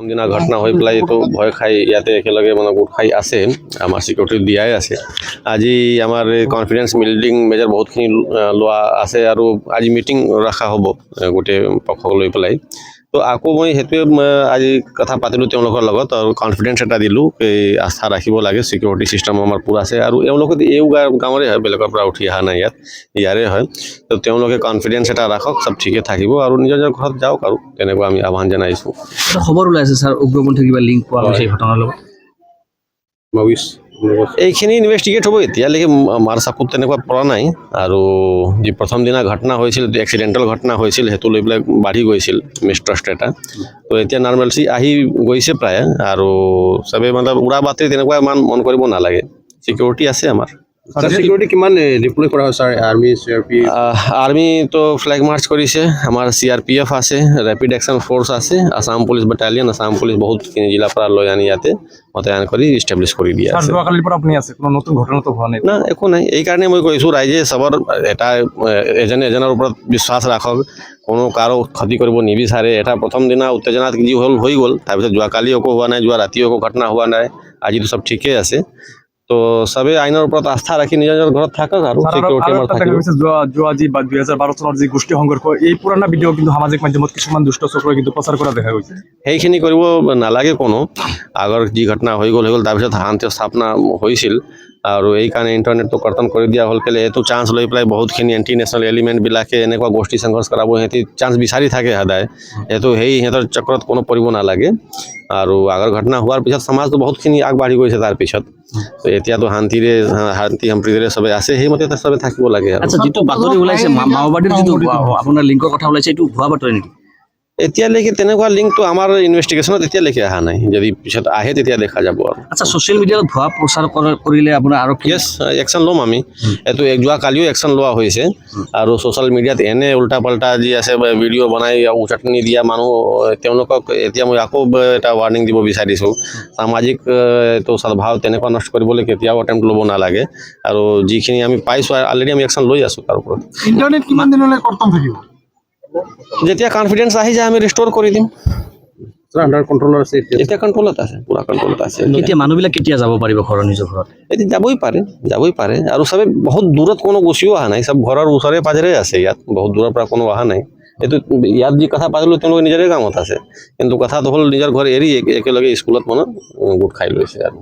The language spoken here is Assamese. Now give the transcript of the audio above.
দিনা ঘটনা হৈ পেলাই তো ভয় খাই ইয়াতে একেলগে মানে গোট খাই আছে আমাৰ সিকিউৰিটি দিয়াই আছে আজি আমাৰ কনফিডেন্স বিল্ডিং মেজৰ বহুতখিনি লোৱা আছে আৰু আজি মিটিং ৰখা হ'ব গোটেই পক্ষক লৈ পেলাই তো আকৌ মই হেতুৱে আজি কথা পাতিলো তেওঁলোকৰ লগত আৰু কনফিডেন্স এটা দিলো এই আস্থা ৰাখিব লাগে সিকিউৰিটি সিস্টেম আমাৰ পুৰা আছে আৰু এওঁলোকে এই গাঁৱৰে হয় বেলেগৰ পৰা উঠি অহা নাই ইয়াৰে হয় তো তেওঁলোকে কনফিডেন্স এটা ৰাখক সব ঠিকে থাকিব আৰু নিজৰ ঘৰত যাওক আৰু তেনেকুৱা আমি আহ্বান জনাইছো খবৰ ওলাইছে স্যাৰ উগ্ৰপন্থী কিবা লিংক পোৱা গৈছে এই ঘটনাৰ লগত এইখিনি ইনভেষ্টিগেট হ'ব এতিয়ালৈকে মাৰ চাকুত তেনেকুৱা পৰা নাই আৰু যি প্ৰথম দিনা ঘটনা হৈছিল এক্সিডেণ্টেল ঘটনা হৈছিল সেইটো লৈ পেলাই বাঢ়ি গৈছিল মিষ্ট্ৰাষ্ট এটা তো এতিয়া নৰ্মেলচি আহি গৈছে প্ৰায় আৰু চবে মানে উৰা বাতৰি তেনেকুৱা ইমান মন কৰিব নালাগে সিকিউৰিটি আছে আমাৰ সিকিউৰিটি কিমান ডিপ্লয় কৰা হয় স্যাৰ আৰ্মি চিআৰপি আৰ্মি তো ফ্লেগ মাৰ্চ কৰিছে আমাৰ CRPF আছে ৰেপিড একশ্যন ফ'ৰ্চ আছে আসাম পুলিচ বাটালিয়ন আসাম পুলিচ বহুত জিলাৰ পৰা লৈ আনি ইয়াতে মোতায়েন কৰি ইষ্টাব্লিছ কৰি দিয়া আছে যোৱাকালিৰ পৰা আপুনি আছে কোনো নতুন ঘটনাটো হোৱা নাই না একো নাই এই কাৰণে মই কৈছোঁ ৰাইজে চবৰ এটা এজনে এজনৰ ওপৰত বিশ্বাস ৰাখক কোনো কাৰো ক্ষতি কৰিব নিবিচাৰে এটা প্ৰথম দিনা উত্তেজনাত যি হ'ল হৈ গ'ল তাৰপিছত যোৱাকালি একো হোৱা নাই যোৱা ৰাতি একো ঘটনা হোৱা নাই আজিতো চব ঠিকেই আছে তো সবে আইনৰ ওপৰত আস্থা ৰাখি নিজৰ ঘৰত থাকক আৰু যোৱা যি 2012 চনৰ যি গোষ্ঠী সংঘৰ্ষ এই পুৰণা ভিডিঅ' কিন্তু সামাজিক মাধ্যমত কিছুমান দুষ্ট চক্ৰই কিন্তু প্ৰচাৰ কৰা দেখা গৈছে সেইখিনি কৰিব নালাগে কোনো আগৰ যি ঘটনা হৈ গ'ল তাৰপিছত শান্তি স্থাপনা হৈছিল আৰু এই কাৰণে ইণ্টাৰনেটটো কৰ্তন কৰি দিয়া হ'ল কেলে এইটো চান্স লৈ পেলাই বহুতখিনি এণ্টি নেশ্যনেল এলিমেণ্টবিলাকে এনেকুৱা গোষ্ঠী সংঘৰ্ষ কৰাব সিহঁতি চান্স বিচাৰি থাকে সদায় এইটো সিহঁতৰ চক্ৰত কোনো পৰিব নালাগে আৰু আগৰ ঘটনা হোৱাৰ পিছত সমাজটো বহুতখিনি আগবাঢ়ি গৈছে তাৰ পিছত তো এতিয়াতো শান্তি সম্প্ৰীতিৰে চবে আছে সেইমতে চবে থাকিব লাগে আচ্ছা যিটো বাতৰি ওলাইছে মাওবাদীৰ যিটো আপোনাৰ লিংকৰ কথা ওলাইছে এইটো ভুৱা বাতৰি নেকি এতিয়ালৈকে তেনেকুৱা লিংকটো আমাৰ ইনভেষ্টিগেশ্যনত এতিয়ালৈকে অহা নাই যদি পিছত আহে তেতিয়া দেখা যাব আৰু আচ্ছা ছ'চিয়েল মিডিয়াত ভুৱা প্ৰচাৰ কৰিলে আপোনাৰ আৰু ইয়েছ একশ্যন ল'ম আমি এইটো যোৱাকালিও একশ্যন লোৱা হৈছে আৰু ছ'চিয়েল মিডিয়াত এনে উল্টা পাল্টা যি আছে ভিডিঅ' বনাই উচটনি দিয়া মানুহ তেওঁলোকক এতিয়া মই আকৌ এটা ৱাৰ্ণিং দিব বিচাৰিছোঁ সামাজিক এইটো সদ্ভাৱ তেনেকুৱা নষ্ট কৰিবলৈ কেতিয়াও এটেম্প্ট ল'ব নালাগে আৰু যিখিনি আমি পাইছোঁ অলৰেডি আমি একশ্যন লৈ আছোঁ তাৰ ওপৰত ইণ্টাৰনেট কিমান দিনলৈ কৰ্তন থাকিব যেতিয়া কনফিডেন্স আহি যায় আমি ৰিষ্ট'ৰ কৰি দিম আণ্ডাৰ কণ্ট্ৰলৰ আছে এতিয়া কণ্ট্ৰলত আছে পুৰা কণ্ট্ৰলত আছে এতিয়া মানুহবিলাক কেতিয়া যাব পাৰিব ঘৰৰ নিজৰ ঘৰত এতিয়া যাবই পাৰে আৰু চবে বহুত দূৰত কোনো গুচিও অহা নাই চব ঘৰৰ ওচৰে পাজৰে আছে ইয়াত বহুত দূৰৰ পৰা কোনো অহা নাই এইটো ইয়াত যি কথা পাতিলোঁ তেওঁলোকে নিজৰে কামত আছে কিন্তু কথাটো হ'ল নিজৰ ঘৰ এৰি একেলগে স্কুলত মানে গোট খাই লৈছে আৰু